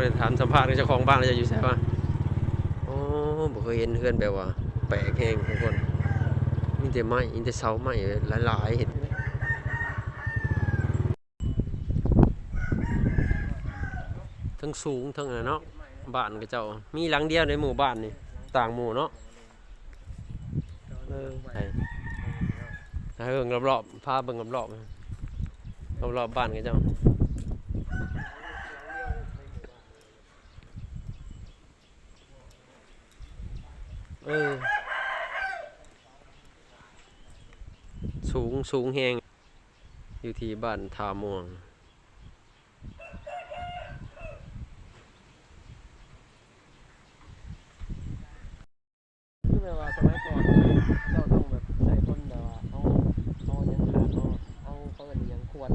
บ่ได้ถามสัมภาษณ์เจ้าของบ้านจะอยู่ไสวะโอ้บ่เคยเห็นเฮือนแบบว่าแปลกแฮงทุกคนมีแต่ไม้มีแต่เสาไม้หลายๆเห็นทั้งสูงทั้งนั้นเนาะบ้านก็เจ้ามีหลังเดียวในหมู่บ้านนี่ต่างหมู่เนาะให้เบิ่งรอบๆพาเบิ่งรอบๆรอบๆบ้านก็เจ้าสูงแฮงอยู่ที่บ้านทาม่วงคือแบบว่าสมัยก่อนเจ้าต้องแบบใช้คนแบบว่าเอายังขาดเอาเปิดยังขวด